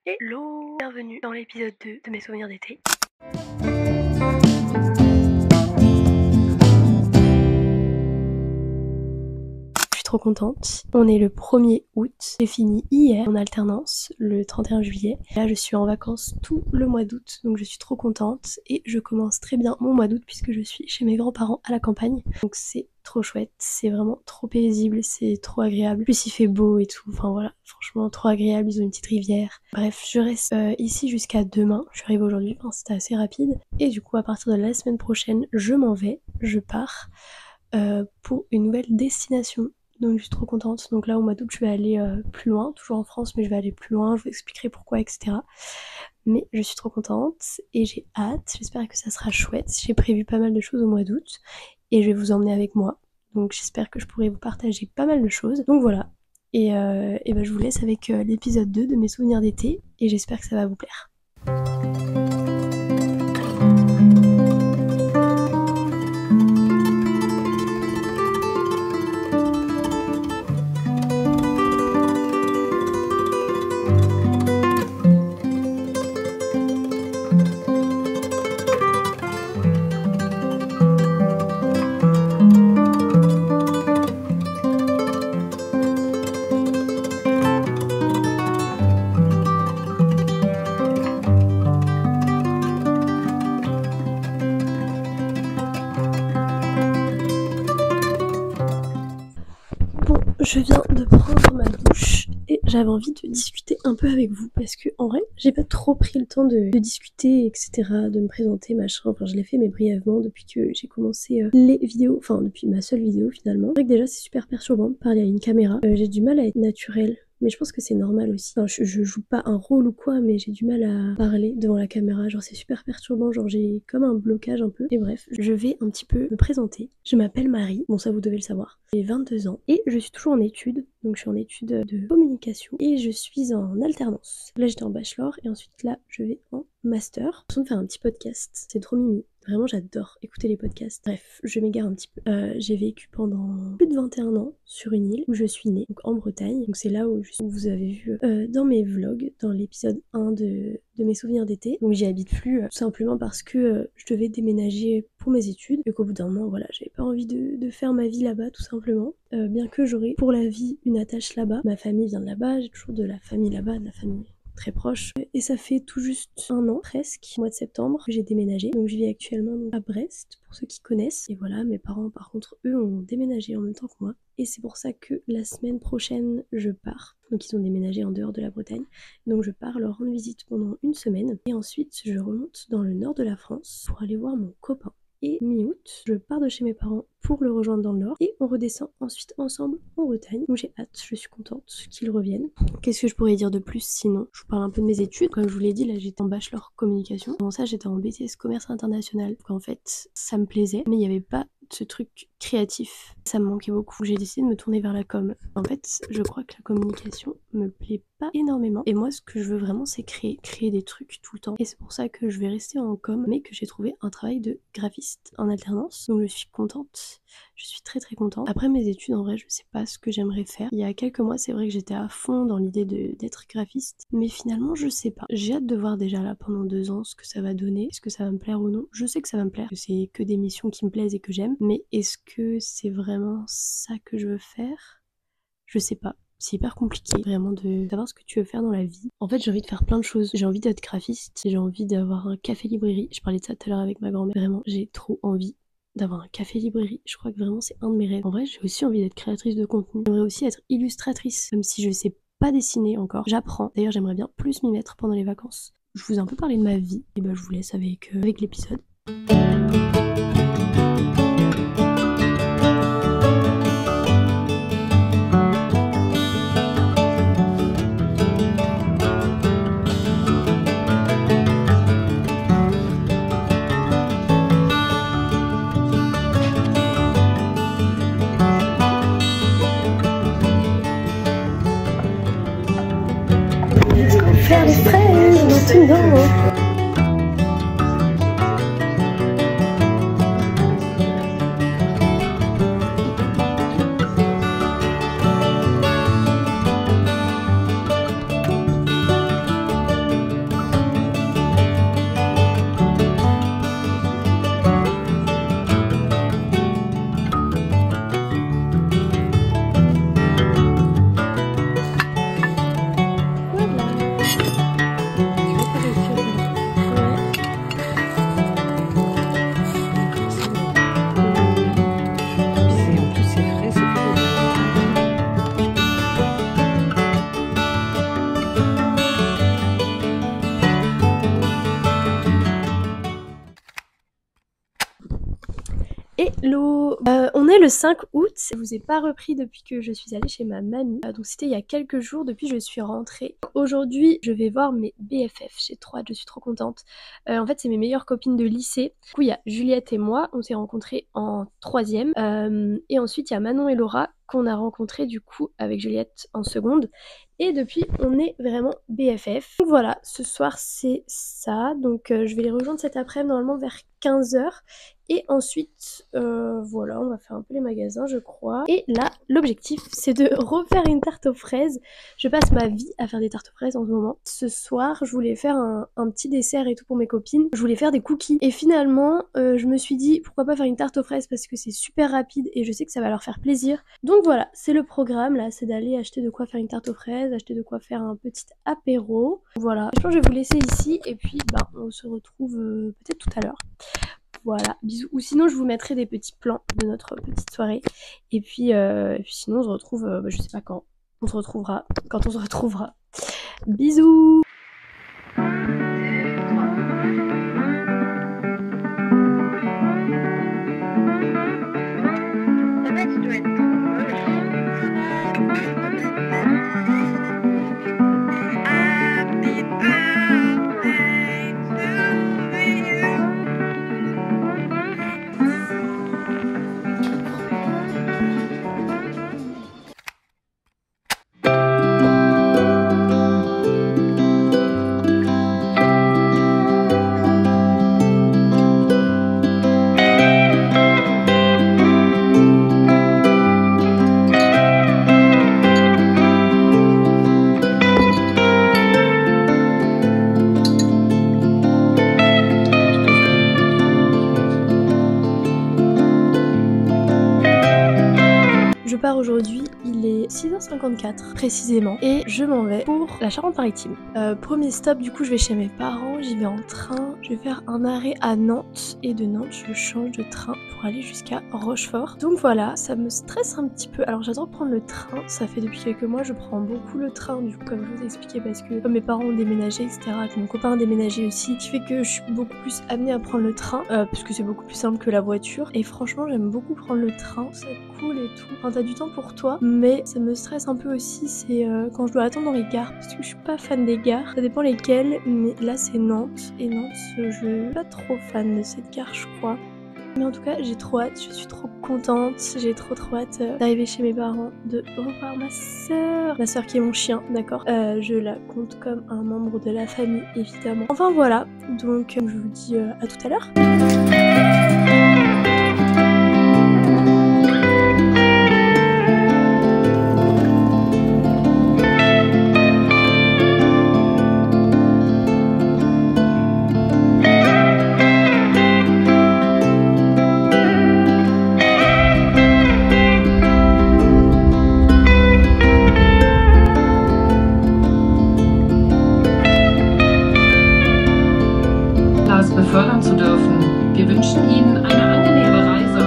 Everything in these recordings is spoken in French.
Hello, bienvenue dans l'épisode 2 de mes souvenirs d'été. Je suis trop contente. On est le 1er août. J'ai fini hier en alternance, le 31 juillet. Là, je suis en vacances tout le mois d'août, donc je suis trop contente. Et je commence très bien mon mois d'août puisque je suis chez mes grands-parents à la campagne. Donc c'est trop chouette, c'est vraiment trop paisible, c'est trop agréable. En plus il fait beau et tout, enfin voilà, franchement trop agréable, ils ont une petite rivière. Bref, je reste ici jusqu'à demain, je suis arrivée aujourd'hui, enfin, c'était assez rapide. Et du coup à partir de la semaine prochaine, je m'en vais, je pars pour une nouvelle destination. Donc je suis trop contente. Donc là au mois d'août je vais aller plus loin, toujours en France mais je vais aller plus loin, je vous expliquerai pourquoi, etc. Mais je suis trop contente et j'ai hâte, j'espère que ça sera chouette. J'ai prévu pas mal de choses au mois d'août et je vais vous emmener avec moi. Donc j'espère que je pourrai vous partager pas mal de choses. Donc voilà. Et ben, je vous laisse avec l'épisode 2 de mes souvenirs d'été et j'espère que ça va vous plaire. Je viens de prendre ma douche et j'avais envie de discuter un peu avec vous parce que en vrai j'ai pas trop pris le temps de discuter, etc., de me présenter, machin. Enfin je l'ai fait mais brièvement depuis que j'ai commencé les vidéos, enfin depuis ma seule vidéo finalement. C'est vrai que déjà c'est super perturbant de parler à une caméra, j'ai du mal à être naturelle. Mais je pense que c'est normal aussi. Enfin, je joue pas un rôle ou quoi, mais j'ai du mal à parler devant la caméra. Genre c'est super perturbant, genre j'ai comme un blocage un peu. Et bref, je vais un petit peu me présenter. Je m'appelle Marie, bon ça vous devez le savoir. J'ai 22 ans et je suis toujours en études. Donc je suis en études de communication et je suis en alternance. Là j'étais en bachelor et ensuite là je vais en master. J'ai l'impression de faire un petit podcast, c'est trop mimi. Vraiment j'adore écouter les podcasts. Bref, je m'égare un petit peu. J'ai vécu pendant plus de 21 ans sur une île où je suis née, donc en Bretagne. Donc c'est là où vous avez vu dans mes vlogs, dans l'épisode 1 de mes souvenirs d'été. Donc j'y habite plus tout simplement parce que je devais déménager pour mes études et qu'au bout d'un moment voilà j'avais pas envie de faire ma vie là-bas tout simplement. Bien que j'aurais pour la vie une attache là-bas. Ma famille vient de là-bas, j'ai toujours de la famille là-bas, de la famille très proche. Et ça fait tout juste un an, presque, au mois de septembre, que j'ai déménagé. Donc je vis actuellement à Brest, pour ceux qui connaissent. Et voilà, mes parents, par contre, eux, ont déménagé en même temps que moi. Et c'est pour ça que la semaine prochaine, je pars. Donc ils ont déménagé en dehors de la Bretagne. Donc je pars leur rendre visite pendant une semaine. Et ensuite, je remonte dans le nord de la France pour aller voir mon copain. Et mi-août, je pars de chez mes parents pour le rejoindre dans le nord et on redescend ensuite ensemble en Bretagne. Donc j'ai hâte, je suis contente qu'ils reviennent. Qu'est-ce que je pourrais dire de plus sinon? Je vous parle un peu de mes études. Comme je vous l'ai dit, là j'étais en bachelor communication. Avant ça j'étais en BTS commerce international. Donc en fait ça me plaisait mais il n'y avait pas ce truc créatif. Ça me manquait beaucoup. J'ai décidé de me tourner vers la com. En fait je crois que la communication me plaît pas énormément. Et moi ce que je veux vraiment c'est créer des trucs tout le temps. Et c'est pour ça que je vais rester en com mais que j'ai trouvé un travail de graphiste en alternance. Donc je suis contente. Je suis très très contente. Après mes études en vrai je sais pas ce que j'aimerais faire. Il y a quelques mois c'est vrai que j'étais à fond dans l'idée d'être graphiste. Mais finalement je sais pas. J'ai hâte de voir déjà là pendant 2 ans ce que ça va donner. Est-ce que ça va me plaire ou non? Je sais que ça va me plaire. Que c'est que des missions qui me plaisent et que j'aime. Mais est-ce que c'est vraiment ça que je veux faire? Je sais pas. C'est hyper compliqué vraiment de savoir ce que tu veux faire dans la vie. En fait j'ai envie de faire plein de choses. J'ai envie d'être graphiste. J'ai envie d'avoir un café librairie. Je parlais de ça tout à l'heure avec ma grand-mère. Vraiment j'ai trop envie d'avoir un café librairie. Je crois que vraiment c'est un de mes rêves. En vrai j'ai aussi envie d'être créatrice de contenu. J'aimerais aussi être illustratrice. Même si je sais pas dessiner encore. J'apprends. D'ailleurs j'aimerais bien plus m'y mettre pendant les vacances. Je vous ai un peu parlé de ma vie. Et ben je vous laisse avec l'épisode. Faire les fraises maintenant. Hello, on est le 5 août, je vous ai pas repris depuis que je suis allée chez ma mamie, donc c'était il y a quelques jours depuis que je suis rentrée. Aujourd'hui je vais voir mes BFF, j'ai trop hâte, je suis trop contente. En fait c'est mes meilleures copines de lycée, du coup il y a Juliette et moi, on s'est rencontrées en 3ème, et ensuite il y a Manon et Laura qu'on a rencontré du coup avec Juliette en seconde. Et depuis, on est vraiment BFF. Donc voilà, ce soir c'est ça. Donc je vais les rejoindre cet après-midi normalement vers 15h. Et ensuite, voilà, on va faire un peu les magasins je crois. Et là, l'objectif c'est de refaire une tarte aux fraises. Je passe ma vie à faire des tartes aux fraises en ce moment. Ce soir, je voulais faire un petit dessert et tout pour mes copines. Je voulais faire des cookies. Et finalement, je me suis dit pourquoi pas faire une tarte aux fraises parce que c'est super rapide et je sais que ça va leur faire plaisir. Donc voilà, c'est le programme là, c'est d'aller acheter de quoi faire une tarte aux fraises, acheter de quoi faire un petit apéro. Voilà, je pense que je vais vous laisser ici et puis on se retrouve peut-être tout à l'heure. Voilà, bisous. Ou sinon je vous mettrai des petits plans de notre petite soirée. Et puis sinon on se retrouve, je sais pas quand. On se retrouvera quand on se retrouvera. Bisous. Je pars aujourd'hui, il est 6h54 précisément et je m'en vais pour la Charente-Maritime. Premier stop, du coup je vais chez mes parents, j'y vais en train, je vais faire un arrêt à Nantes et de Nantes je change de train pour aller jusqu'à Rochefort. Donc voilà, ça me stresse un petit peu. Alors j'adore prendre le train, ça fait depuis quelques mois je prends beaucoup le train du coup comme je vous ai expliqué parce que comme mes parents ont déménagé etc, que mon copain a déménagé aussi, ce qui fait que je suis beaucoup plus amenée à prendre le train parce que c'est beaucoup plus simple que la voiture et franchement j'aime beaucoup prendre le train, c'est cool et tout. Enfin, t'as du temps pour toi, mais ça me stresse un peu aussi, c'est quand je dois attendre dans les gares, parce que je suis pas fan des gares, ça dépend lesquelles, mais là c'est Nantes, et Nantes, je suis pas trop fan de cette gare je crois. Mais en tout cas, j'ai trop hâte, je suis trop contente, j'ai trop hâte d'arriver chez mes parents, de revoir ma sœur qui est mon chien, d'accord. Je la compte comme un membre de la famille, évidemment. Enfin voilà, donc je vous dis à tout à l'heure. Befördern zu dürfen. Wir wünschen Ihnen eine angenehme Reise.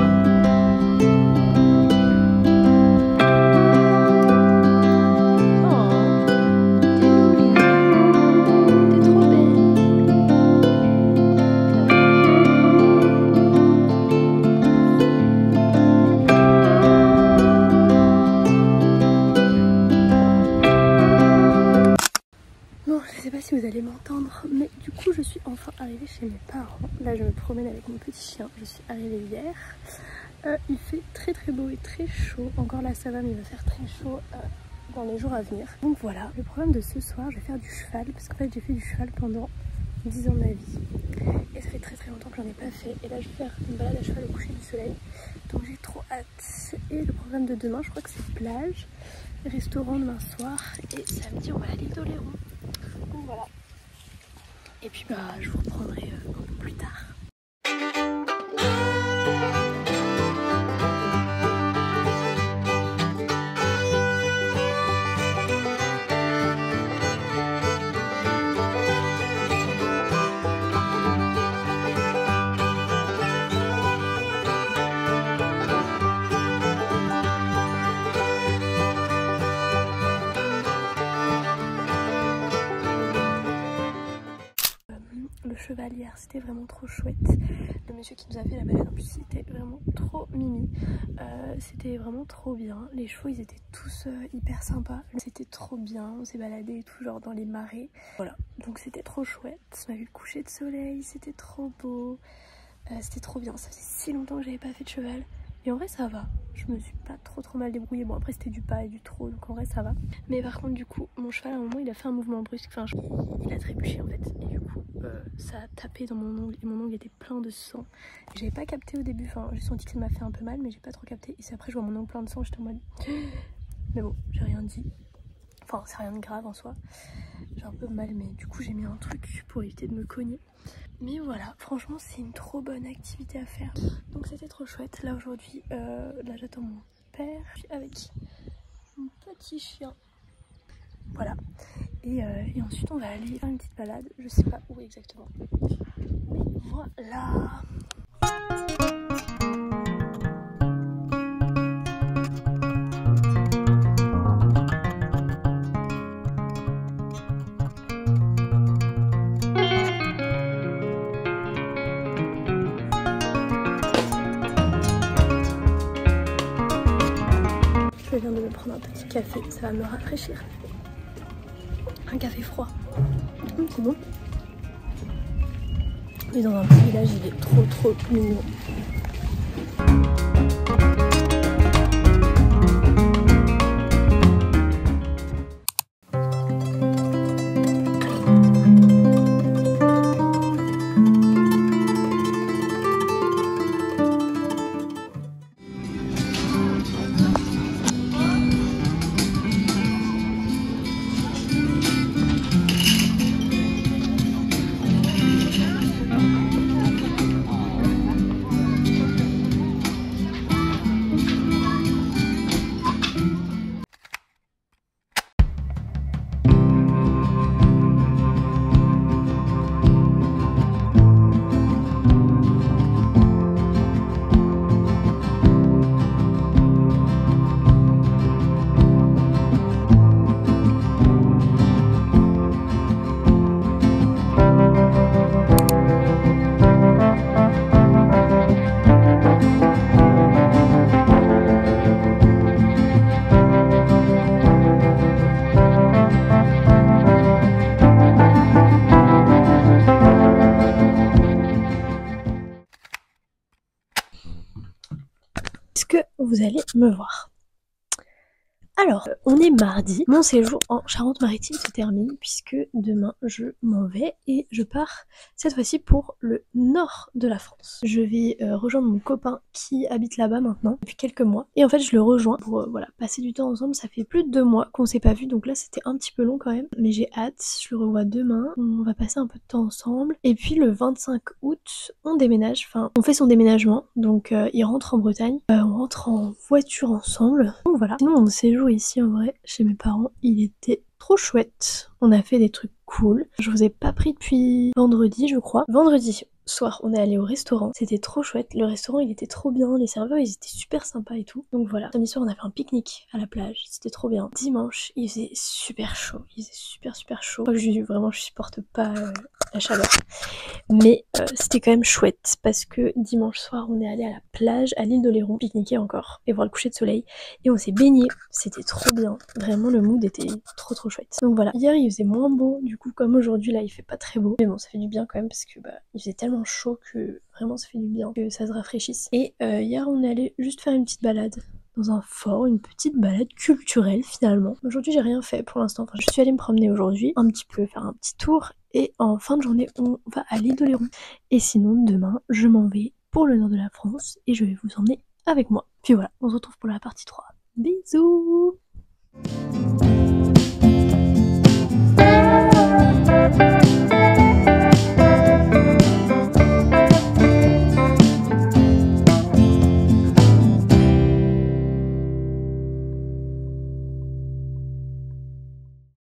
Bon, je sais pas si vous allez m'entendre, mais du coup je suis enfin arrivée chez mes parents. Là je me promène avec mon petit chien, je suis arrivée hier. Il fait très beau et très chaud, encore là ça va mais il va faire très chaud dans les jours à venir. Donc voilà, le programme de ce soir, je vais faire du cheval, parce qu'en fait j'ai fait du cheval pendant 10 ans de ma vie. Et ça fait très longtemps que j'en ai pas fait. Et là je vais faire une balade à cheval au coucher du soleil, donc j'ai trop hâte. Et le programme de demain, je crois que c'est plage, restaurant demain soir, et samedi on va à l'île d'Oléron. Donc voilà. Et puis je vous reprendrai un peu plus tard. cheval hier, c'était vraiment trop chouette. Le monsieur qui nous a fait la balade en plus c'était vraiment trop mimi. C'était vraiment trop bien. Les chevaux ils étaient tous hyper sympas. C'était trop bien, on s'est baladé et tout genre dans les marais. Voilà, donc c'était trop chouette. On a vu le coucher de soleil, c'était trop beau. C'était trop bien, ça faisait si longtemps que j'avais pas fait de cheval. Et en vrai ça va, je me suis pas trop mal débrouillée. Bon après c'était du pas et du trot donc en vrai ça va. Mais par contre du coup mon cheval à un moment il a fait un mouvement brusque, enfin il a trébuché en fait. Et du coup ça a tapé dans mon ongle et mon ongle était plein de sang. J'avais pas capté au début, enfin j'ai senti que ça m'a fait un peu mal mais j'ai pas trop capté. Et c'est après je vois mon ongle plein de sang, j'étais en mode... Mais bon j'ai rien dit. Enfin c'est rien de grave en soi. J'ai un peu mal mais du coup j'ai mis un truc pour éviter de me cogner. Mais voilà, franchement c'est une trop bonne activité à faire. Donc c'était trop chouette. Là aujourd'hui, là j'attends mon père. Je suis avec mon petit chien. Voilà. Et ensuite on va aller faire une petite balade. Je sais pas où exactement. Mais voilà. Je viens de me prendre un petit café, ça va me rafraîchir. Un café froid. C'est bon. Mais dans un petit village, il est trop mignon. Est-ce que vous allez me voir? Alors, on est mardi, mon séjour en Charente-Maritime se termine puisque demain je m'en vais et je pars cette fois-ci pour le nord de la France. Je vais rejoindre mon copain qui habite là-bas maintenant depuis quelques mois et en fait je le rejoins pour voilà, passer du temps ensemble. Ça fait plus de 2 mois qu'on s'est pas vu donc là c'était un petit peu long quand même mais j'ai hâte, je le revois demain, on va passer un peu de temps ensemble et puis le 25 août on déménage, enfin on fait son déménagement donc il rentre en Bretagne, on rentre en voiture ensemble donc voilà. Sinon mon séjour ici en vrai chez mes parents il était trop chouette, on a fait des trucs cool. Je vous ai pas pris depuis vendredi je crois. Vendredi soir on est allé au restaurant, c'était trop chouette, le restaurant il était trop bien, les serveurs ils étaient super sympas et tout. Donc voilà, samedi soir on a fait un pique-nique à la plage, c'était trop bien. Dimanche il faisait super chaud, il faisait super chaud. Vraiment je supporte pas la chaleur. Mais c'était quand même chouette parce que dimanche soir on est allé à la plage à l'île d'Oléron pique-niquer encore et voir le coucher de soleil et on s'est baigné, c'était trop bien, vraiment le mood était trop chouette. Donc voilà, hier il faisait moins beau du coup comme aujourd'hui là il fait pas très beau mais bon ça fait du bien quand même parce que bah il faisait tellement chaud que vraiment ça fait du bien que ça se rafraîchisse. Et hier on est allé juste faire une petite balade dans un fort, une petite balade culturelle finalement. Aujourd'hui j'ai rien fait pour l'instant, enfin je suis allée me promener aujourd'hui un petit peu, faire un petit tour et en fin de journée on va à l'île d'Oléron. Et sinon demain je m'en vais pour le nord de la France et je vais vous emmener avec moi. Puis voilà, on se retrouve pour la partie 3. Bisous.